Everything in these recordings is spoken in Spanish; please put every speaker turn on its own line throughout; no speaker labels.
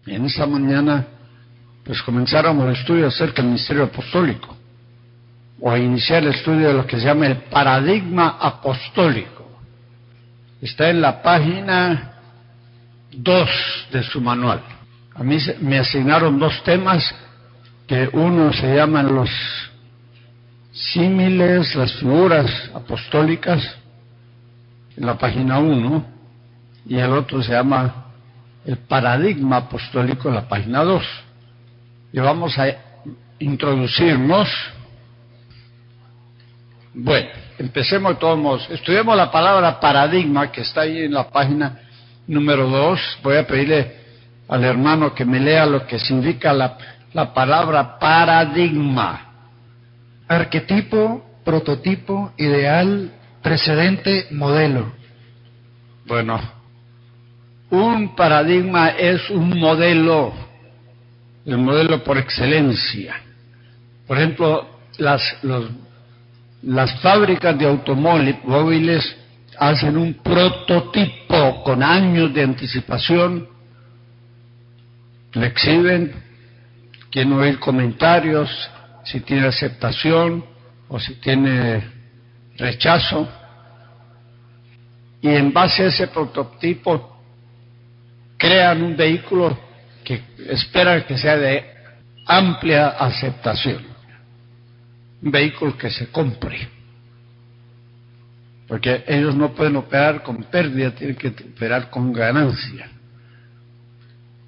Y en esta mañana, pues comenzáramos el estudio acerca del ministerio apostólico, o a iniciar el estudio de lo que se llama el paradigma apostólico. Está en la página 2 de su manual. A mí me asignaron 2 temas, que uno se llaman los símiles, las figuras apostólicas, en la página 1, y el otro se llama el paradigma apostólico, en la página 2. Y vamos a introducirnos. Bueno, empecemos de todos modos. Estudiemos la palabra paradigma, que está ahí en la página número 2. Voy a pedirle al hermano que me lea lo que significa la palabra paradigma.
Arquetipo, prototipo, ideal, precedente, modelo.
Bueno, un paradigma es un modelo, el modelo por excelencia. Por ejemplo, las fábricas de automóviles hacen un prototipo con años de anticipación, le exhiben, quieren oír comentarios, si tiene aceptación o si tiene rechazo, y en base a ese prototipo crean un vehículo que esperan que sea de amplia aceptación, un vehículo que se compre, porque ellos no pueden operar con pérdida, tienen que operar con ganancia.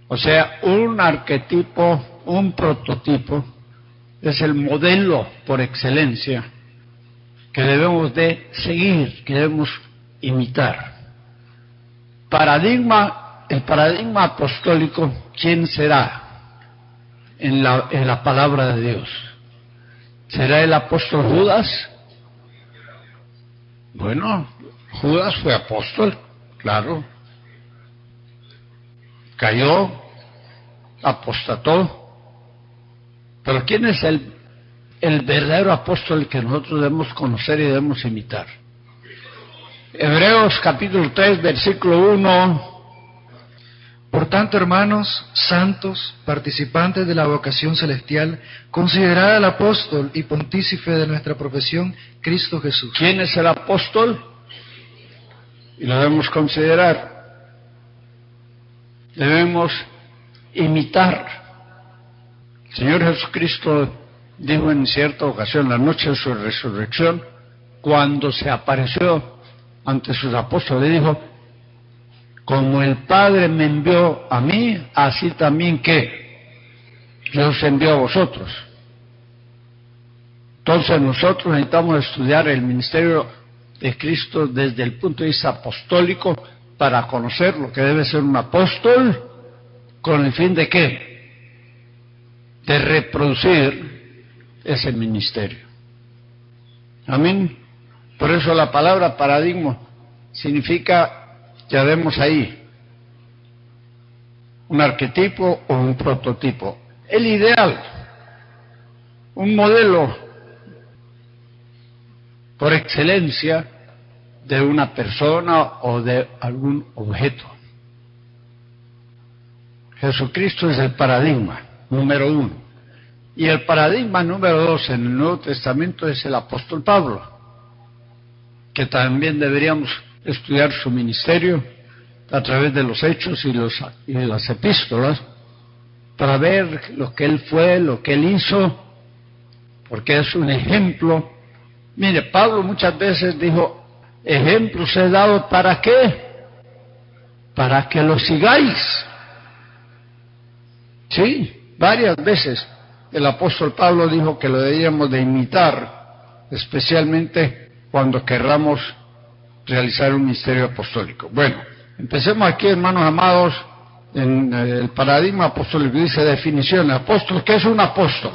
O sea, un arquetipo, un prototipo, es el modelo por excelencia que debemos de seguir, que debemos imitar. Paradigma, el paradigma apostólico, ¿quién será en la palabra de Dios? ¿Será el apóstol Judas? Bueno, Judas fue apóstol, claro. Cayó, apostató. Pero ¿quién es el verdadero apóstol que nosotros debemos conocer y debemos imitar? Hebreos capítulo 3, versículo 1.
Por tanto, hermanos santos, participantes de la vocación celestial, considerad al apóstol y pontífice de nuestra profesión, Cristo Jesús.
¿Quién es el apóstol? Y lo debemos considerar. Debemos imitar. El Señor Jesucristo dijo en cierta ocasión, la noche de su resurrección, cuando se apareció ante sus apóstoles, dijo: como el Padre me envió a mí, así también que yo os envío a vosotros. Entonces nosotros necesitamos estudiar el ministerio de Cristo desde el punto de vista apostólico para conocer lo que debe ser un apóstol, con el fin de ¿qué? De reproducir ese ministerio. Amén. Por eso la palabra paradigma significa, ya vemos ahí, un arquetipo o un prototipo. El ideal, un modelo por excelencia de una persona o de algún objeto. Jesucristo es el paradigma número 1. Y el paradigma número 2 en el Nuevo Testamento es el apóstol Pablo, que también deberíamos estudiar su ministerio a través de los hechos y las epístolas para ver lo que él fue, lo que él hizo, porque es un ejemplo. Mire, Pablo muchas veces dijo: ejemplos he dado, ¿para qué? Para que lo sigáis. Sí, varias veces el apóstol Pablo dijo que lo debíamos de imitar, especialmente cuando querramos realizar un ministerio apostólico. Bueno, empecemos aquí, hermanos amados, en el paradigma apostólico. Dice definición: apóstol. ¿Qué es un apóstol?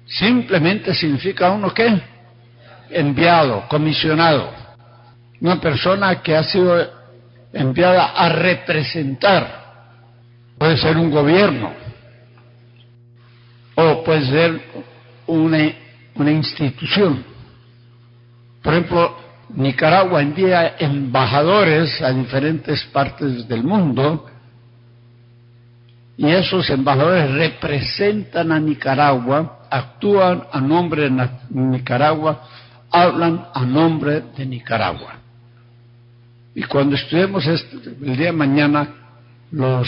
Simplemente significa uno ¿qué? Enviado, comisionado. Una persona que ha sido enviada a representar. Puede ser un gobierno, o puede ser una institución. Por ejemplo, Nicaragua envía embajadores a diferentes partes del mundo Y esos embajadores representan a Nicaragua, actúan a nombre de Nicaragua, hablan a nombre de Nicaragua. Y cuando estudiemos el día de mañana las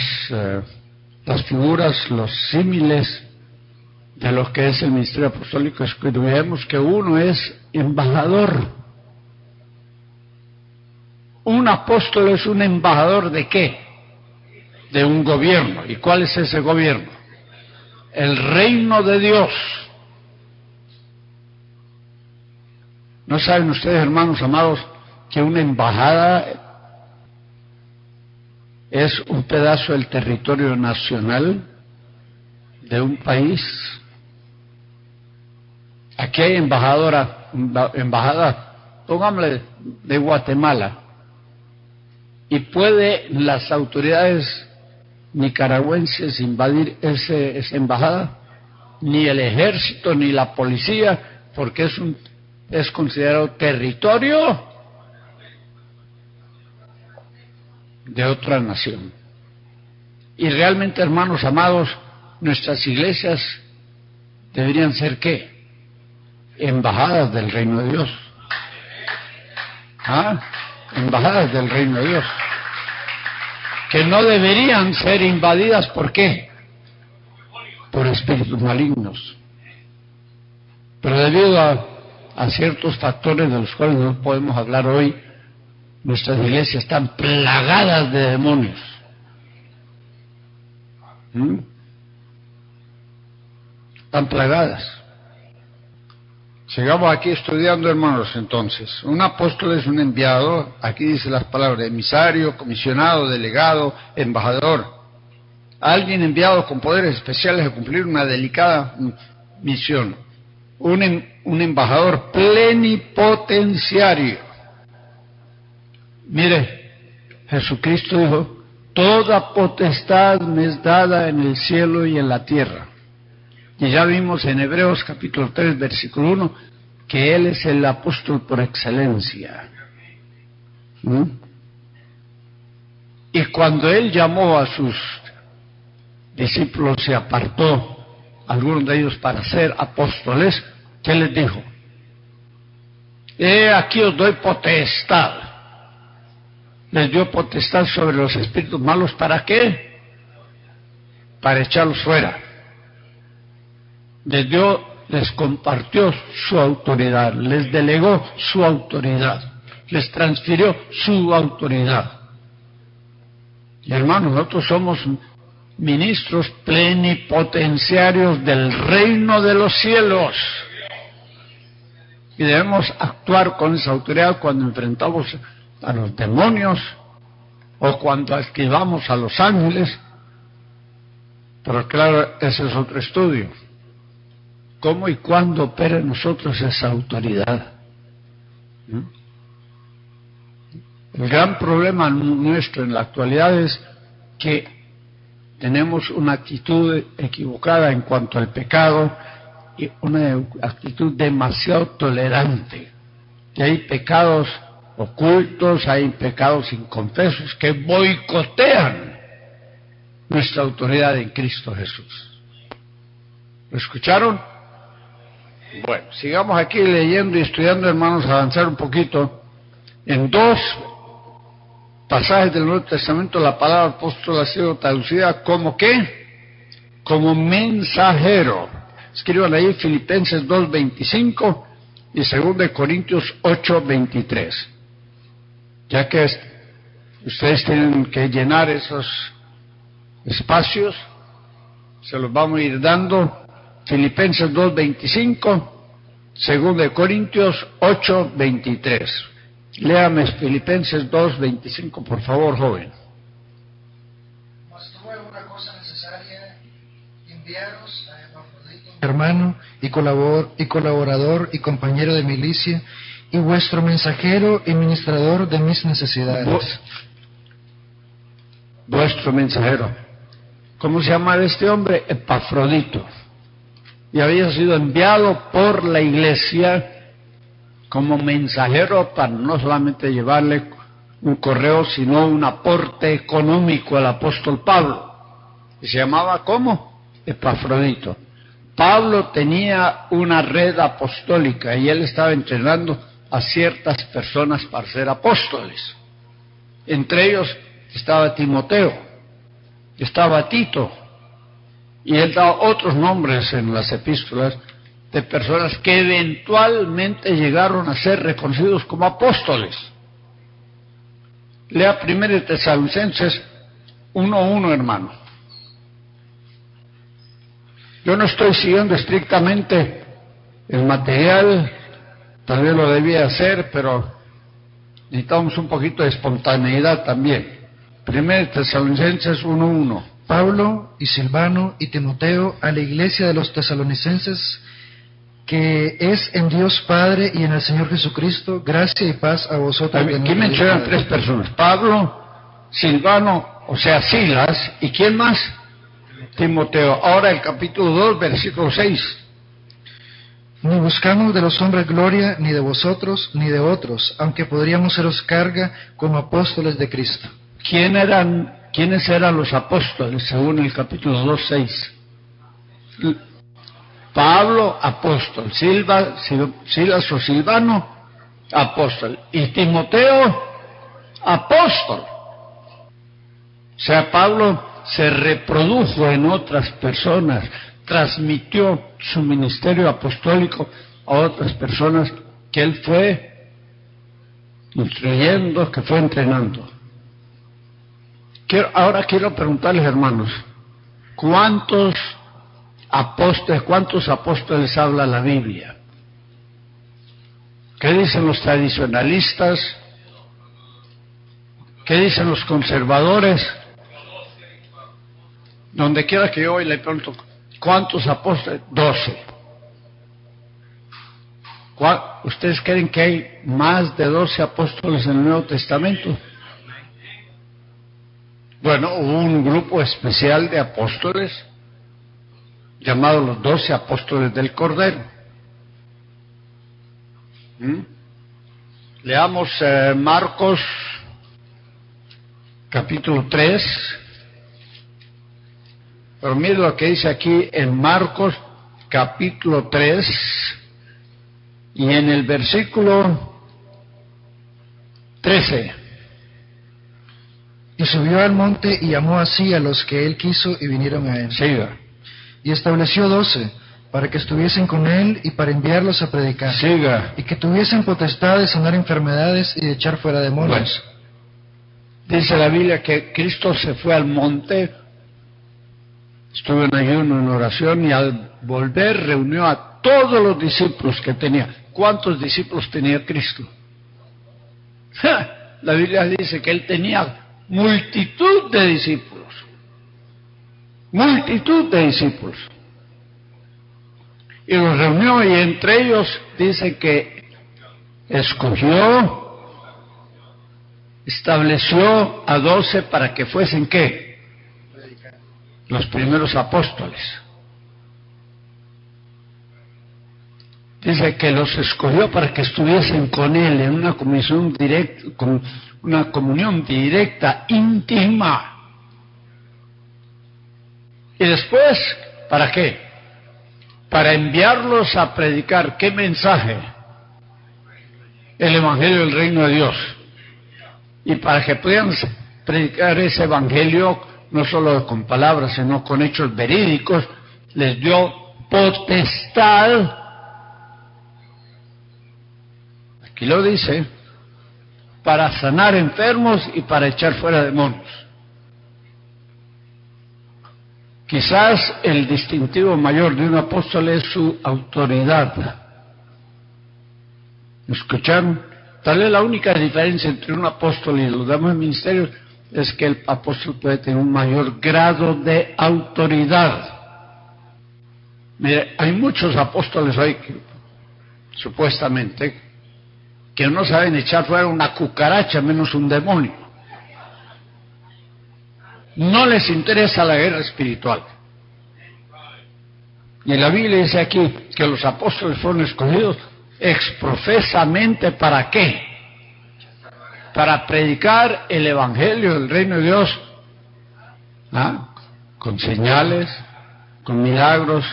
figuras, los símiles de lo que es el ministerio apostólico, escribiremos que uno es embajador. Un apóstol es un embajador ¿de qué? De un gobierno. ¿Y cuál es ese gobierno? El reino de Dios. ¿No saben ustedes, hermanos amados, que una embajada es un pedazo del territorio nacional de un país? Aquí hay embajada, pongámosle, de Guatemala, y pueden las autoridades nicaragüenses invadir esa embajada, ni el ejército ni la policía, porque es considerado territorio de otra nación. Y realmente, hermanos amados, nuestras iglesias deberían ser ¿qué? Embajadas del reino de Dios. Embajadas del reino de Dios, que no deberían ser invadidas. ¿Por qué? Por espíritus malignos. Pero debido a ciertos factores de los cuales no podemos hablar hoy, nuestras iglesias están plagadas de demonios. Están plagadas. Sigamos aquí estudiando, hermanos. Entonces, un apóstol es un enviado. Aquí dice las palabras: emisario, comisionado, delegado, embajador. Alguien enviado con poderes especiales a cumplir una delicada misión. Un embajador plenipotenciario. Mire, Jesucristo dijo: toda potestad me es dada en el cielo y en la tierra. Y ya vimos en Hebreos capítulo 3, versículo 1, que Él es el apóstol por excelencia. Y cuando Él llamó a sus discípulos, se apartó algunos de ellos para ser apóstoles, ¿qué les dijo? Aquí os doy potestad. Les dio potestad sobre los espíritus malos. ¿Para qué? Para echarlos fuera. Les compartió su autoridad, les delegó su autoridad, les transfirió su autoridad. Y hermanos, nosotros somos ministros plenipotenciarios del reino de los cielos. Y debemos actuar con esa autoridad cuando enfrentamos a los demonios o cuando esquivamos a los ángeles. Pero claro, ese es otro estudio. ¿Cómo y cuándo opera en nosotros esa autoridad? El gran problema nuestro en la actualidad es que tenemos una actitud equivocada en cuanto al pecado y una actitud demasiado tolerante. Y hay pecados ocultos, hay pecados inconfesos que boicotean nuestra autoridad en Cristo Jesús. ¿Lo escucharon? Bueno, sigamos aquí leyendo y estudiando, hermanos, avanzar un poquito. En dos pasajes del Nuevo Testamento la palabra apóstol ha sido traducida como ¿qué? Como mensajero. Escriban ahí Filipenses 2:25 y 2 Corintios 8:23. Ya que ustedes tienen que llenar esos espacios, se los vamos a ir dando. Filipenses 2:25, 2 Corintios 8:23. Léame Filipenses 2:25, por favor, joven.
Mas tuve una cosa necesaria, enviaros a Epafrodito, hermano y colaborador y compañero de milicia, y vuestro mensajero y ministrador de mis necesidades.
Vuestro mensajero. ¿Cómo se llama este hombre? Epafrodito. Y había sido enviado por la iglesia como mensajero para no solamente llevarle un correo, sino un aporte económico al apóstol Pablo. y se llamaba ¿cómo? Epafrodito. Pablo tenía una red apostólica y él estaba entrenando a ciertas personas para ser apóstoles. Entre ellos estaba Timoteo, estaba Tito, y él daba otros nombres en las epístolas de personas que eventualmente llegaron a ser reconocidos como apóstoles. Lea 1 Tesalonicenses 1:1, hermano. Yo no estoy siguiendo estrictamente el material, tal vez lo debía hacer, pero necesitamos un poquito de espontaneidad también. 1 Tesalonicenses 1:1.
Pablo y Silvano y Timoteo a la iglesia de los tesalonicenses, que es en Dios Padre y en el Señor Jesucristo, gracia y paz a vosotros.
Aquí mencionan tres personas: Pablo, Silvano, o sea Silas, ¿y quién más? Timoteo. Ahora el capítulo 2, versículo 6.
Ni buscamos de los hombres gloria, ni de vosotros, ni de otros, aunque podríamos seros carga como apóstoles de Cristo.
¿Quiénes eran los apóstoles según el capítulo 2, 6? Pablo, apóstol. Silas o Silvano, apóstol. Y Timoteo, apóstol. O sea, Pablo se reprodujo en otras personas, transmitió su ministerio apostólico a otras personas que él fue instruyendo, que fue entrenando. Ahora quiero preguntarles, hermanos, ¿cuántos apóstoles habla la Biblia? ¿Qué dicen los tradicionalistas? ¿Qué dicen los conservadores? Donde quiera que yo hoy le pregunto, ¿cuántos apóstoles? 12. ¿Ustedes creen que hay más de 12 apóstoles en el Nuevo Testamento? Bueno, hubo un grupo especial de apóstoles llamados los 12 apóstoles del Cordero. Leamos Marcos capítulo 3. Pero mire lo que dice aquí en Marcos capítulo 3 y en el versículo 13.
Y subió al monte y llamó así a los que él quiso y vinieron a él.
Siga.
Y estableció 12 para que estuviesen con él y para enviarlos a predicar.
Siga.
Y que tuviesen potestad de sanar enfermedades y de echar fuera demonios.
Bueno, dice la Biblia que Cristo se fue al monte, estuvo en ayuno, en oración, y al volver reunió a todos los discípulos que tenía. ¿Cuántos discípulos tenía Cristo? La Biblia dice que él tenía multitud de discípulos. Multitud de discípulos. Y los reunió, y entre ellos dice que escogió, estableció a 12 para que fuesen ¿qué? Los primeros apóstoles. Dice que los escogió para que estuviesen con él en una comunión directa, íntima. Y después, ¿para qué? Para enviarlos a predicar. ¿Qué mensaje? El Evangelio del Reino de Dios. Y para que pudieran predicar ese Evangelio, no solo con palabras, sino con hechos verídicos, les dio potestad. Aquí lo dice, para sanar enfermos y para echar fuera demonios. Quizás el distintivo mayor de un apóstol es su autoridad. ¿Escucharon? Tal vez la única diferencia entre un apóstol y los demás ministerios es que el apóstol puede tener un mayor grado de autoridad. Mire, hay muchos apóstoles hoy que, supuestamente, que no saben echar fuera una cucaracha, menos un demonio. No les interesa la guerra espiritual. Y la Biblia dice aquí que los apóstoles fueron escogidos exprofesamente ¿para qué? Para predicar el Evangelio del Reino de Dios con señales, con milagros,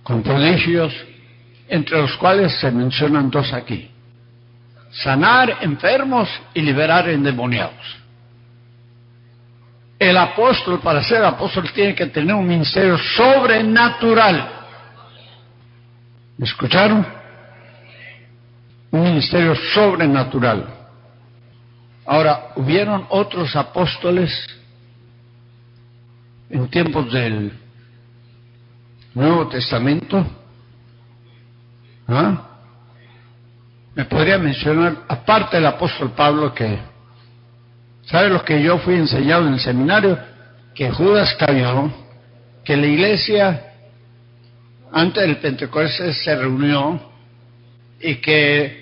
con prodigios, entre los cuales se mencionan dos aquí: sanar enfermos y liberar endemoniados. El apóstol, para ser apóstol, tiene que tener un ministerio sobrenatural. ¿Me escucharon? Un ministerio sobrenatural. Ahora, hubieron otros apóstoles en tiempos del Nuevo Testamento. ¿Ah? Me podría mencionar, aparte del apóstol Pablo, que, ¿sabe lo que yo fui enseñado en el seminario? Que Judas cayó, que la iglesia antes del Pentecostés se reunió y que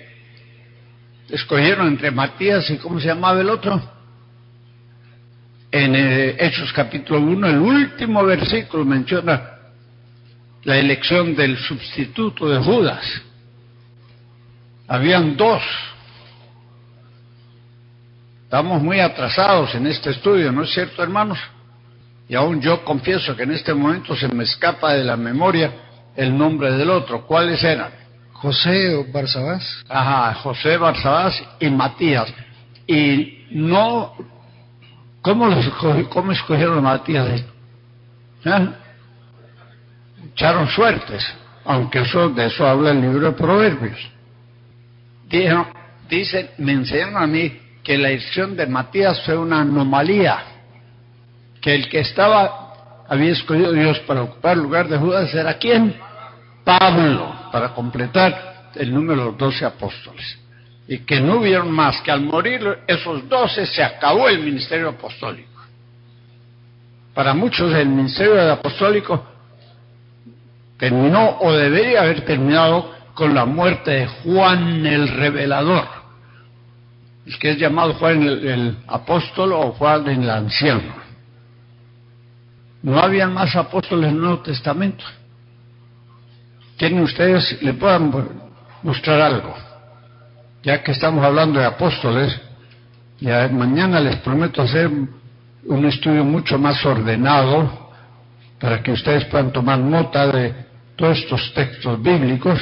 escogieron entre Matías y ¿cómo se llamaba el otro? En Hechos capítulo 1, el último versículo menciona la elección del sustituto de Judas. Habían dos. Estamos muy atrasados en este estudio, ¿no es cierto, hermanos? Y aún yo confieso que en este momento se me escapa de la memoria el nombre del otro. ¿Cuáles eran?
José o Barsabás.
Ajá, José, Barsabás y Matías. Y no, ¿cómo escogieron a Matías? ¿Eh? Echaron suertes, aunque de eso habla el libro de Proverbios. Me enseñaron a mí que la elección de Matías fue una anomalía, que el que había escogido Dios para ocupar el lugar de Judas era ¿quién? Pablo, para completar el número de los 12 apóstoles. Y que no hubieron más, que al morir esos 12 se acabó el ministerio apostólico. Para muchos el ministerio apostólico terminó o debería haber terminado con la muerte de Juan el Revelador, el que es llamado Juan el Apóstol o Juan el Anciano. No habían más apóstoles en el Nuevo Testamento. ¿Quieren ustedes, le puedan mostrar algo? Ya que estamos hablando de apóstoles, ya mañana les prometo hacer un estudio mucho más ordenado para que ustedes puedan tomar nota de todos estos textos bíblicos.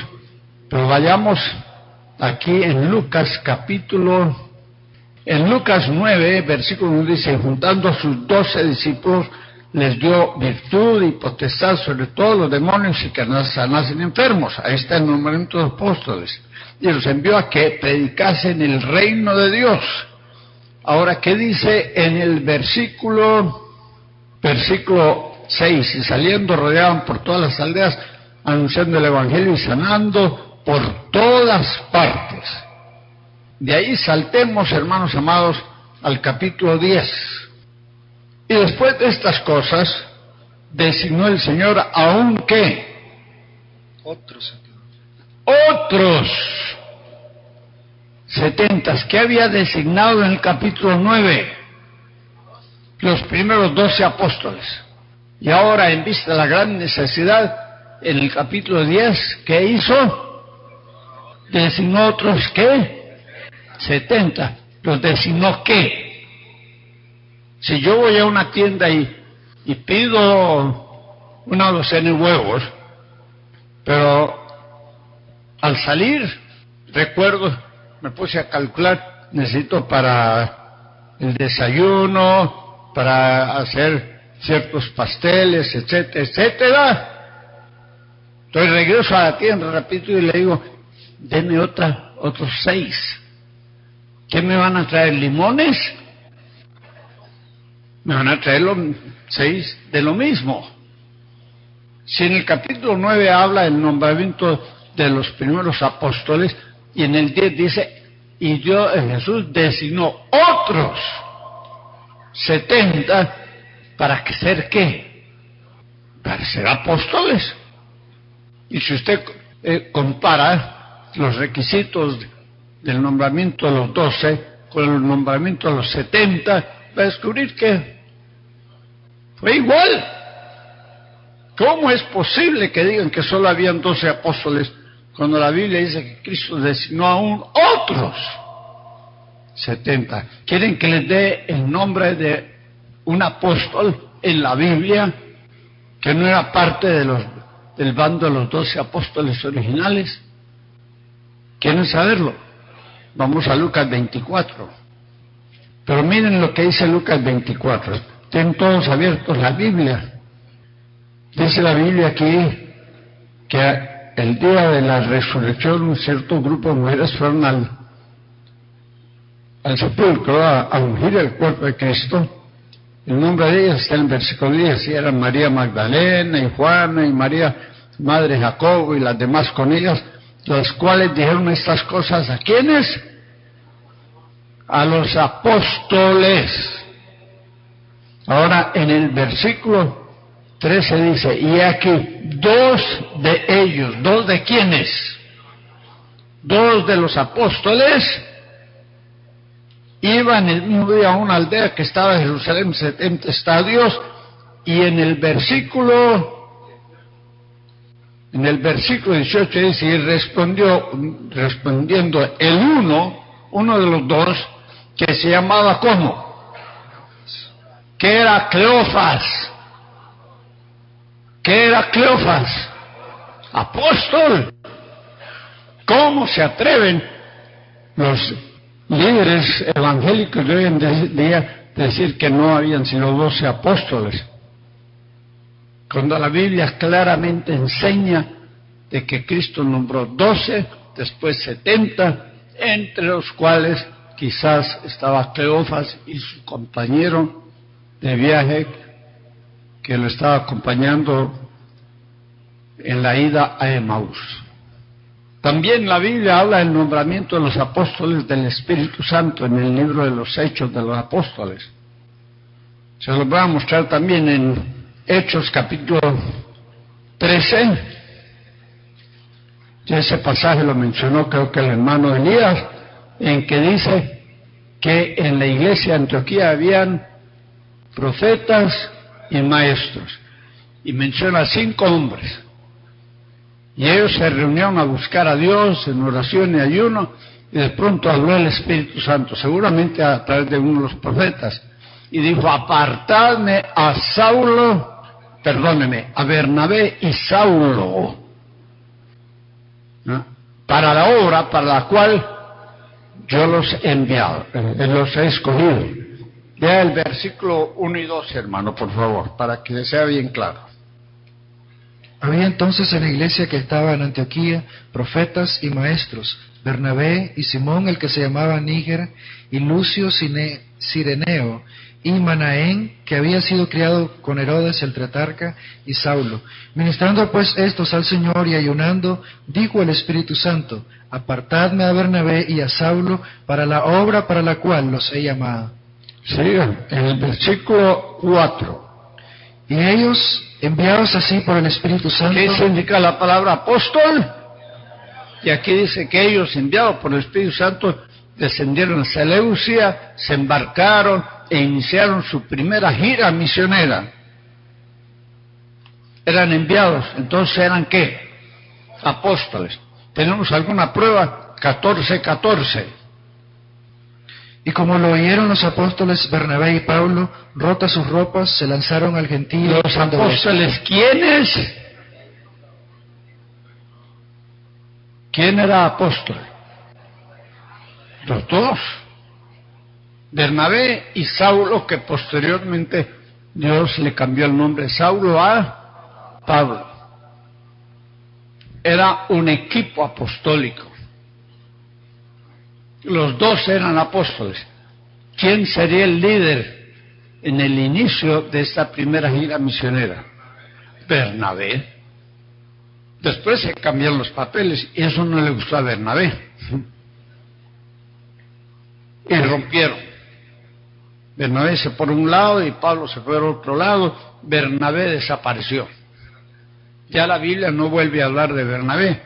Pero vayamos aquí en Lucas en Lucas 9, versículo 1 dice: juntando a sus 12 discípulos, les dio virtud y potestad sobre todos los demonios y que sanasen enfermos. Ahí está el nombramiento de los apóstoles. Y los envió a que predicasen el reino de Dios. Ahora, ¿qué dice en el versículo 6? Y saliendo rodeaban por todas las aldeas, anunciando el evangelio y sanando por todas partes. De ahí saltemos, hermanos amados, al capítulo 10. Y después de estas cosas, designó el Señor aún ¿qué? Otros 70. ¿Qué había designado en el capítulo 9? Los primeros 12 apóstoles. Y ahora, en vista de la gran necesidad, en el capítulo 10, ¿qué hizo? Designó otros ¿qué? 70. ¿Los designó qué? Si yo voy a una tienda y pido una docena de huevos, pero al salir, recuerdo, me puse a calcular, necesito para el desayuno, para hacer ciertos pasteles, etcétera, etcétera. Entonces regreso a la tienda, repito, y le digo, denme otros 6. ¿Qué me van a traer? ¿Limones? Me van a traer los 6 de lo mismo. Si en el capítulo 9 habla del nombramiento de los primeros apóstoles, y en el 10 dice, y Jesús designó otros 70 para que ser ¿qué? Para ser apóstoles. Y si usted compara los requisitos del nombramiento de los 12 con el nombramiento de los 70, va a descubrir que fue igual. ¿Cómo es posible que digan que solo habían 12 apóstoles cuando la Biblia dice que Cristo designó aún otros 70? ¿Quieren que les dé el nombre de un apóstol en la Biblia que no era parte del bando de los 12 apóstoles originales? ¿Quieren saberlo? Vamos a Lucas 24. Pero miren lo que dice Lucas 24. Tienen todos abiertos la Biblia. Dice la Biblia aquí que el día de la resurrección un cierto grupo de mujeres fueron al sepulcro a ungir el cuerpo de Cristo. El nombre de ellas está en el versículo 10, y eran María Magdalena y Juana y María, madre de Jacobo, y las demás con ellas, las cuales dijeron estas cosas. ¿A quiénes? A los apóstoles. Ahora en el versículo 13 dice, y aquí 2 de ellos, ¿2 de quiénes? 2 de los apóstoles iban el mismo día a una aldea que estaba en Jerusalén, 70 estadios, y en el versículo 18 dice, y respondiendo el uno de los 2, que se llamaba ¿cómo? Que era Cleofas. ¿Qué era Cleofas? Apóstol. ¿Cómo se atreven los líderes evangélicos de hoy en día decir que no habían sino 12 apóstoles? Cuando la Biblia claramente enseña de que Cristo nombró 12, después 70, entre los cuales quizás estaba Cleofas y su compañero de viaje que lo estaba acompañando en la ida a Emaús. También la Biblia habla del nombramiento de los apóstoles del Espíritu Santo en el libro de los Hechos de los Apóstoles. Se los voy a mostrar también en Hechos capítulo 13. Ya ese pasaje lo mencionó creo que el hermano Elías, en que dice que en la iglesia de Antioquía habían profetas y maestros, y menciona 5 hombres, y ellos se reunieron a buscar a Dios en oración y ayuno, y de pronto habló el Espíritu Santo, seguramente a través de uno de los profetas, y dijo, apartadme a Bernabé y Saulo, ¿no?, para la obra para la cual yo los he enviado, los he escogido. Lea el versículo 1 y 2, hermano, por favor, para que sea bien claro.
Había entonces en la iglesia que estaba en Antioquía profetas y maestros, Bernabé y Simón, el que se llamaba Níger, y Lucio Cireneo, y Manaén, que había sido criado con Herodes el tetrarca, y Saulo. Ministrando pues estos al Señor y ayunando, dijo el Espíritu Santo, apartadme a Bernabé y a Saulo para la obra para la cual los he llamado.
Sigan, en el versículo 4.
Y ellos, enviados así por el Espíritu Santo...
¿Qué significa la palabra apóstol? Y aquí dice que ellos, enviados por el Espíritu Santo, descendieron a Seleucia, se embarcaron e iniciaron su primera gira misionera. Eran enviados, entonces ¿eran qué? Apóstoles. ¿Tenemos alguna prueba? 14:14.
Y como lo oyeron los apóstoles Bernabé y Pablo, rotas sus ropas, se lanzaron al gentío.
¿Los apóstoles quiénes? ¿Quién era apóstol? Los 2. Bernabé y Saulo, que posteriormente Dios le cambió el nombre Saulo a Pablo. Era un equipo apostólico. Los 2 eran apóstoles. ¿Quién sería el líder en el inicio de esta primera gira misionera? Bernabé. Después se cambiaron los papeles y eso no le gustó a Bernabé. Y rompieron. Bernabé se por un lado y Pablo se por otro lado. Bernabé desapareció. Ya la Biblia no vuelve a hablar de Bernabé,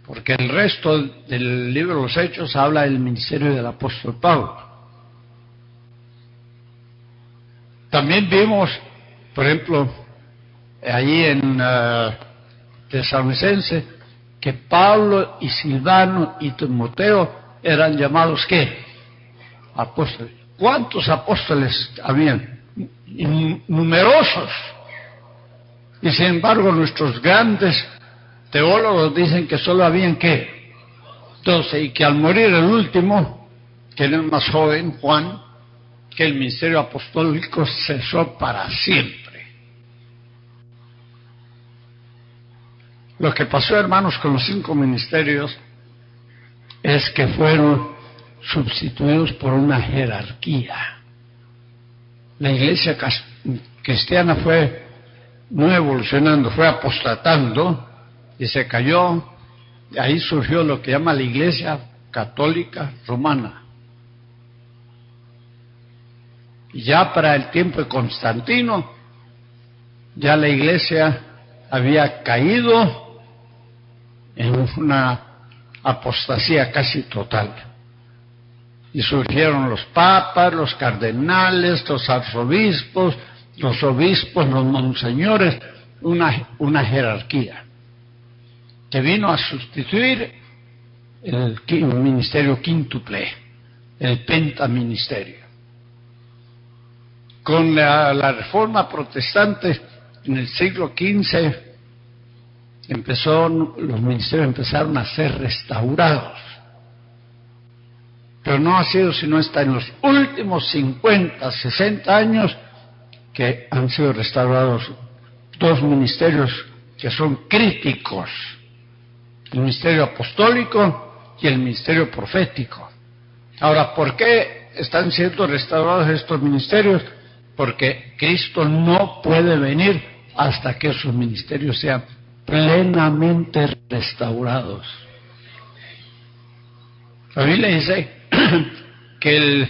porque el resto del libro de los Hechos habla del ministerio del apóstol Pablo. También vimos, por ejemplo, allí en Tesalonicense, que Pablo y Silvano y Timoteo eran llamados ¿qué? Apóstoles. ¿Cuántos apóstoles habían? numerosos. Y sin embargo nuestros grandes teólogos dicen que solo habían ¿qué? 12, y que al morir el último, que era el más joven, Juan, que el ministerio apostólico cesó para siempre. Lo que pasó, hermanos, con los 5 ministerios es que fueron sustituidos por una jerarquía. La iglesia cristiana no evolucionando, fue apostatando y se cayó. De ahí surgió lo que llama la iglesia católica romana. Y ya para el tiempo de Constantino, ya la iglesia había caído en una apostasía casi total. Y surgieron los papas, los cardenales, los arzobispos, los obispos, los monseñores, una jerarquía que vino a sustituir el ministerio quíntuple, el pentaministerio. Con la reforma protestante en el siglo XV los ministerios empezaron a ser restaurados. Pero no ha sido sino hasta en los últimos 50, 60 años que han sido restaurados 2 ministerios que son críticos: el ministerio apostólico y el ministerio profético. Ahora, ¿por qué están siendo restaurados estos ministerios? Porque Cristo no puede venir hasta que esos ministerios sean plenamente restaurados. La Biblia dice que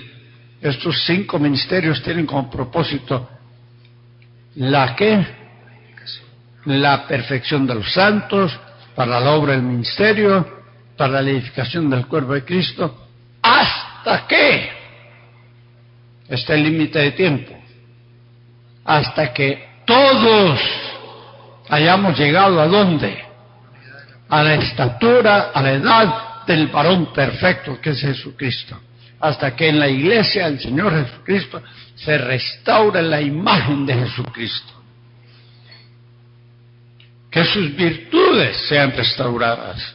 estos 5 ministerios tienen como propósito la perfección de los santos, para la obra del ministerio, para la edificación del cuerpo de Cristo, hasta que está el límite de tiempo, hasta que todos hayamos llegado ¿a dónde? A la estatura, a la edad del varón perfecto, que es Jesucristo. Hasta que en la iglesia del Señor Jesucristo se restaure la imagen de Jesucristo. Que sus virtudes sean restauradas.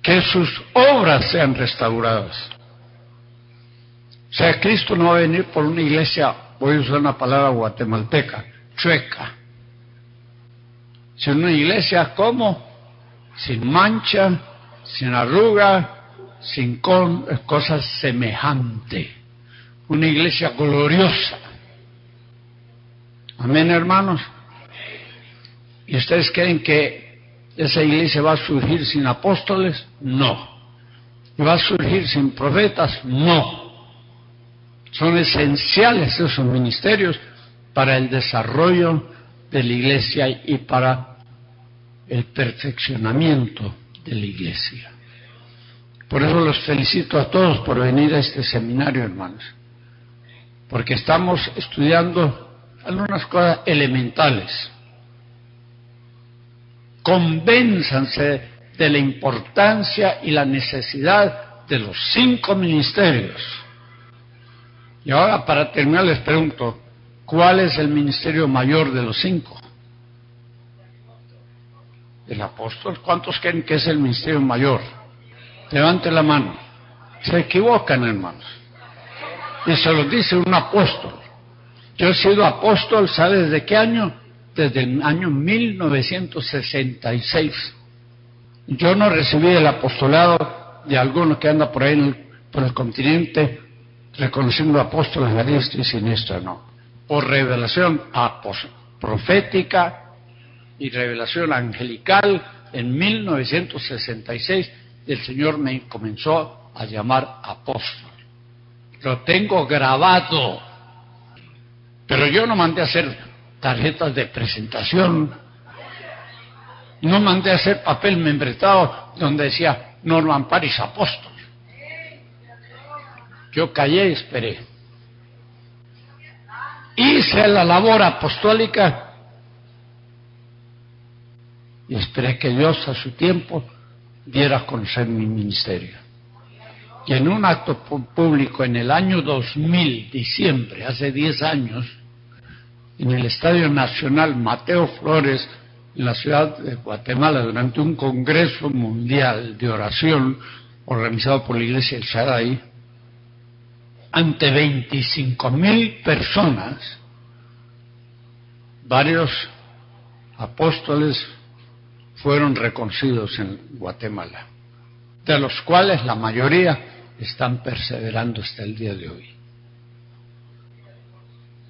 Que sus obras sean restauradas. O sea, Cristo no va a venir por una iglesia, voy a usar una palabra guatemalteca, chueca. Sino una iglesia como sin mancha, sin arruga, sin cosas semejantes. Una iglesia gloriosa. Amén, hermanos. ¿Y ustedes creen que esa iglesia va a surgir sin apóstoles? No. ¿Y va a surgir sin profetas? No. Son esenciales esos ministerios para el desarrollo de la iglesia y para el perfeccionamiento de la iglesia. Por eso los felicito a todos por venir a este seminario, hermanos, porque estamos estudiando algunas cosas elementales. Convénzanse de la importancia y la necesidad de los 5 ministerios. Y ahora, para terminar, les pregunto, ¿cuál es el ministerio mayor de los 5? El apóstol. ¿Cuántos creen que es el ministerio mayor? Levante la mano. Se equivocan, hermanos. Y se los dice un apóstol. Yo he sido apóstol, ¿sabe desde qué año? Desde el año 1966. Yo no recibí el apostolado de alguno que anda por ahí por el continente reconociendo apóstoles a diestra y siniestra, no. Por revelación profética y revelación angelical, en 1966 el Señor me comenzó a llamar apóstol. Lo tengo grabado. Pero yo no mandé a hacer tarjetas de presentación, no mandé a hacer papel membretado donde decía Norman Paris apóstol. Yo callé y esperé. Hice la labor apostólica y esperé que Dios a su tiempo diera a conocer mi ministerio. que en un acto público en el año 2000, diciembre, hace 10 años, en el Estadio Nacional Mateo Flores, en la ciudad de Guatemala, durante un congreso mundial de oración organizado por la Iglesia del Shaddai, ante 25.000 personas, varios apóstoles fueron reconocidos en Guatemala, de los cuales la mayoría están perseverando hasta el día de hoy.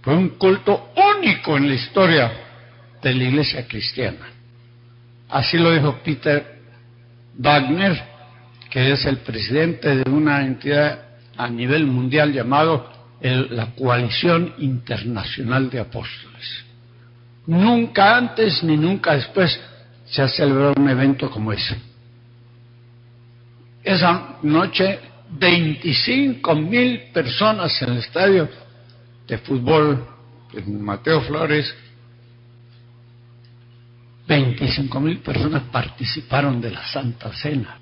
Fue un culto único en la historia de la Iglesia cristiana. Así lo dijo Peter Wagner, que es el presidente de una entidad a nivel mundial llamado la Coalición Internacional de Apóstoles. Nunca antes ni nunca después se ha celebrado un evento como ese. Esa noche, 25.000 personas en el estadio de fútbol en Mateo Flores, 25.000 personas participaron de la Santa Cena,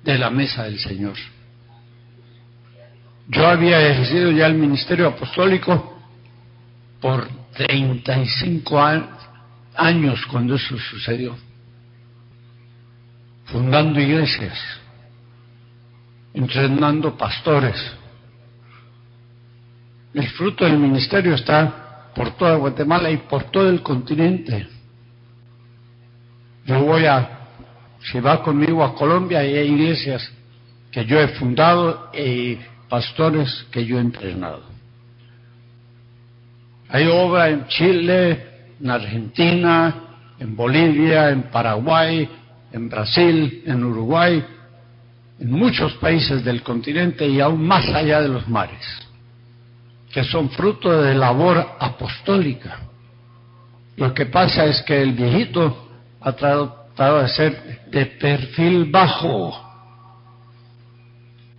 de la mesa del Señor. Yo había ejercido ya el ministerio apostólico por 35 años cuando eso sucedió, fundando iglesias, entrenando pastores. El fruto del ministerio está por toda Guatemala y por todo el continente. Yo si va conmigo a Colombia, hay iglesias que yo he fundado y pastores que yo he entrenado. Hay obra en Chile, en Argentina, en Bolivia, en Paraguay, en Brasil, en Uruguay, en muchos países del continente y aún más allá de los mares, que son fruto de labor apostólica. Lo que pasa es que el viejito ha tratado de ser de perfil bajo.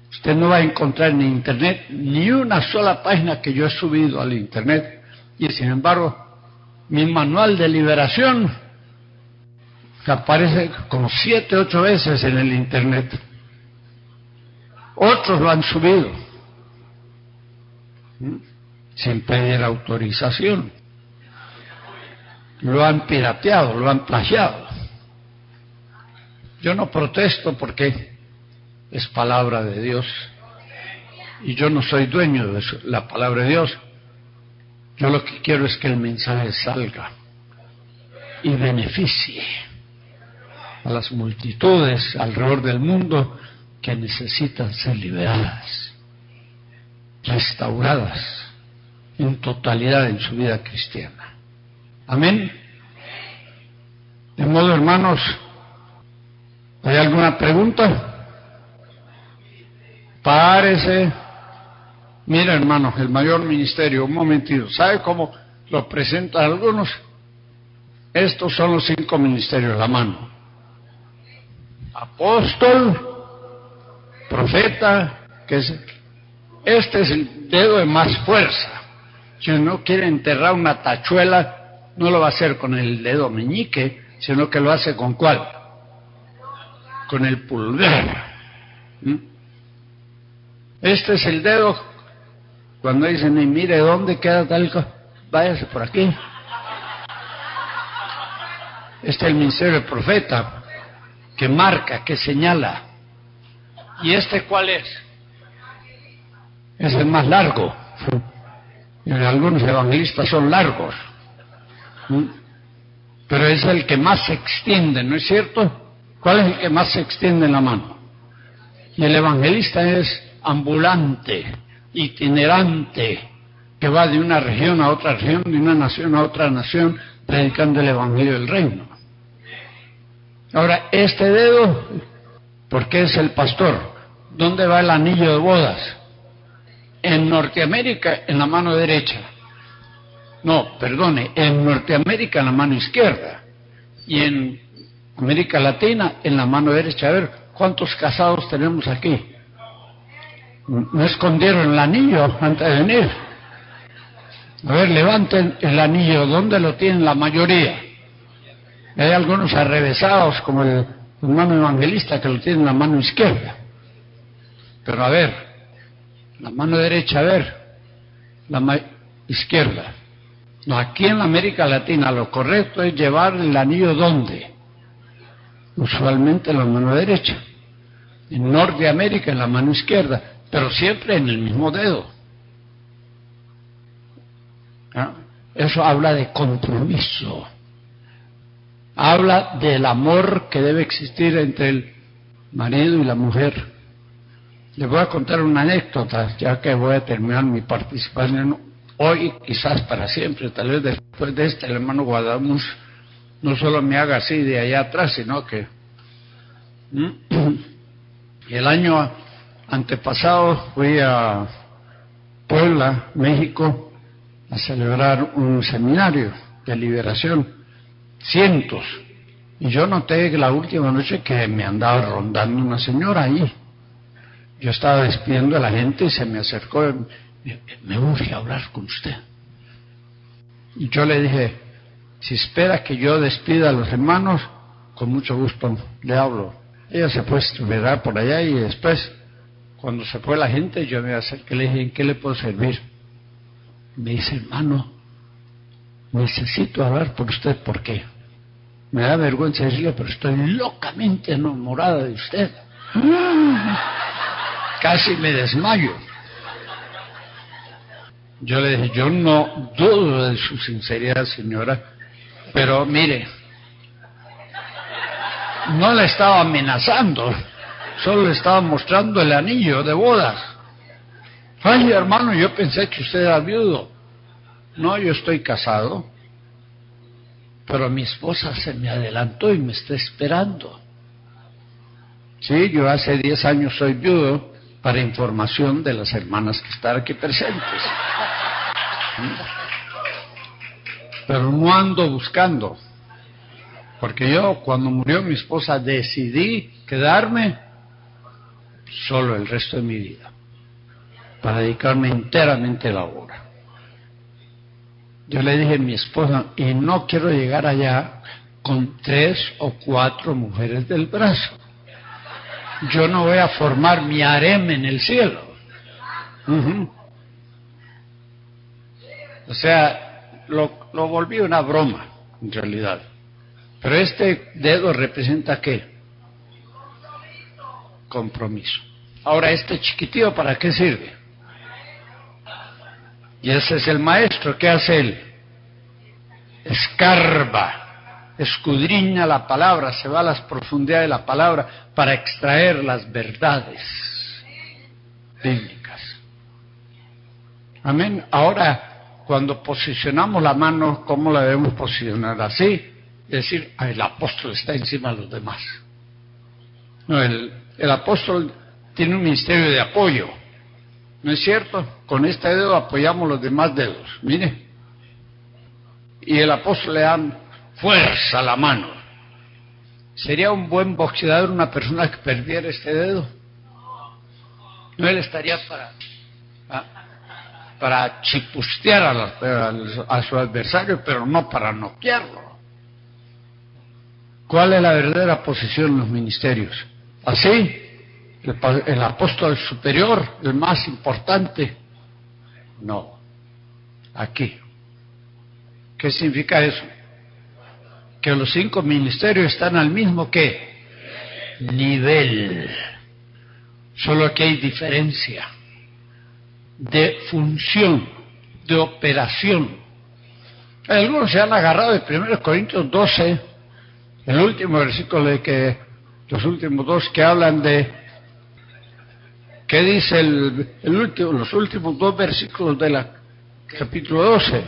Usted no va a encontrar en internet ni una sola página que yo he subido al internet, y sin embargo mi manual de liberación aparece como 7, 8 veces en el internet. Otros lo han subido sin pedir autorización, lo han pirateado, lo han plagiado. Yo no protesto porque es palabra de Dios y yo no soy dueño de la palabra de Dios. Yo lo que quiero es que el mensaje salga y beneficie a las multitudes alrededor del mundo que necesitan ser liberadas, restauradas en totalidad en su vida cristiana. Amén. De modo, hermanos, ¿hay alguna pregunta? Párese. Mira, hermanos, el mayor ministerio, un momentito, ¿sabe cómo lo presentan algunos? Estos son los 5 ministerios, la mano: apóstol, profeta, este es el dedo de más fuerza. Si uno quiere enterrar una tachuela, no lo va a hacer con el dedo meñique, sino que lo hace ¿con cuál? Con el pulgar. Este es el dedo. Cuando dicen, y mire, ¿dónde queda tal cosa? Váyase por aquí. Este es el ministerio del profeta, que marca, que señala. ¿Y este cuál es? Es el más largo. Y algunos evangelistas son largos. Pero es el que más se extiende, ¿no es cierto? ¿Cuál es el que más se extiende en la mano? Y el evangelista es ambulante, itinerante, que va de una región a otra región, de una nación a otra nación, predicando el evangelio del reino. Ahora, este dedo, ¿por qué es el pastor? ¿Dónde va el anillo de bodas? En Norteamérica, en la mano derecha. No, perdone, en Norteamérica en la mano izquierda. Y en América Latina en la mano derecha. A ver, ¿cuántos casados tenemos aquí? ¿No escondieron el anillo antes de venir? A ver, levanten el anillo. ¿Dónde lo tienen la mayoría? Hay algunos arrevesados, como el hermano evangelista, que lo tiene en la mano izquierda. Pero a ver, la mano derecha, a ver, la izquierda. No, aquí en la América Latina lo correcto es llevar el anillo ¿dónde? Usualmente en la mano derecha. En Norteamérica en la mano izquierda, pero siempre en el mismo dedo. ¿Ah? Eso habla de compromiso. Habla del amor que debe existir entre el marido y la mujer. Les voy a contar una anécdota, ya que voy a terminar mi participación hoy, quizás para siempre. Tal vez después de el hermano Guadamus no solo me haga así de allá atrás, sino que el año antepasado fui a Puebla, México, a celebrar un seminario de liberación, cientos, y yo noté que la última noche que me andaba rondando una señora ahí. Yo estaba despidiendo a la gente y se me acercó, me urge hablar con usted. Y yo le dije, si espera que yo despida a los hermanos, con mucho gusto le hablo. Ella se fue a esperar por allá y después, cuando se fue la gente, yo me acerqué y le dije, ¿en qué le puedo servir? Me dice, hermano, necesito hablar por usted, ¿por qué? Me da vergüenza decirle, pero estoy locamente enamorada de usted. Casi me desmayo. Yo le dije, yo no dudo de su sinceridad, señora, pero mire, no le estaba amenazando, solo le estaba mostrando el anillo de bodas. Ay, hermano, yo pensé que usted era viudo. No, yo estoy casado, pero mi esposa se me adelantó y me está esperando. Sí, yo hace 10 años soy viudo, para información de las hermanas que están aquí presentes. Pero no ando buscando, porque yo cuando murió mi esposa decidí quedarme solo el resto de mi vida, para dedicarme enteramente a la obra. Yo le dije a mi esposa, y no quiero llegar allá con 3 o 4 mujeres del brazo. Yo no voy a formar mi harem en el cielo. O sea, lo volví una broma, en realidad. Pero este dedo representa ¿qué? Compromiso. Ahora, este chiquitillo, ¿para qué sirve? Y ese es el maestro. ¿Qué hace él? Escarba, escudriña la palabra, se va a las profundidades de la palabra para extraer las verdades bíblicas. Amén. Ahora, cuando posicionamos la mano, ¿cómo la debemos posicionar? Así, es decir, el apóstol está encima de los demás. No, el apóstol tiene un ministerio de apoyo, ¿no es cierto? Con este dedo apoyamos los demás dedos, mire. Y el apóstol le da fuerza a la mano. ¿Sería un buen boxeador una persona que perdiera este dedo? No, él estaría para chipustear a su adversario, pero no para noquearlo. ¿Cuál es la verdadera posición en los ministerios? ¿Así? ¿El apóstol superior, el más importante? No. Aquí. ¿Qué significa eso? Que los 5 ministerios están al mismo ¿qué? Nivel. Solo que hay diferencia de función, de operación. Algunos se han agarrado de 1 Corintios 12, el último versículo los últimos 2 que hablan de, ¿qué dice los últimos 2 versículos del capítulo 12?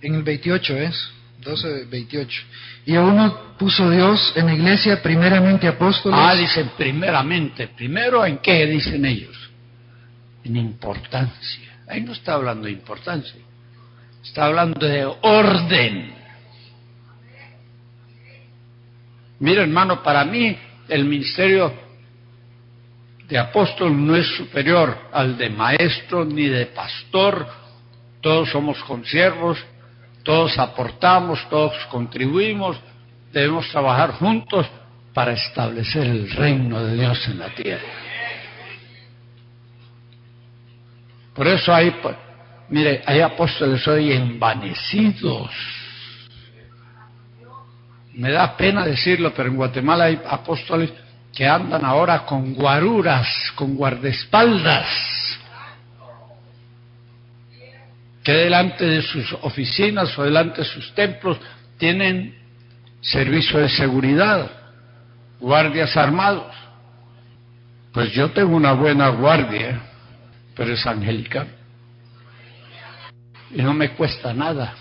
En el 28 es, 12:28. Y a uno puso Dios en la iglesia primeramente apóstoles.
Dicen primeramente. ¿Primero en qué dicen ellos? En importancia. Ahí no está hablando de importancia. Está hablando de orden. Mira, hermano, para mí el ministerio de apóstol no es superior al de maestro ni de pastor. Todos somos consiervos, todos aportamos, todos contribuimos, debemos trabajar juntos para establecer el reino de Dios en la tierra. Por eso mire, hay apóstoles hoy envanecidos. Me da pena decirlo, pero en Guatemala hay apóstoles que andan ahora con guaruras, con guardaespaldas, que delante de sus oficinas o delante de sus templos tienen servicio de seguridad, guardias armados. Pues yo tengo una buena guardia, pero es angelical y no me cuesta nada.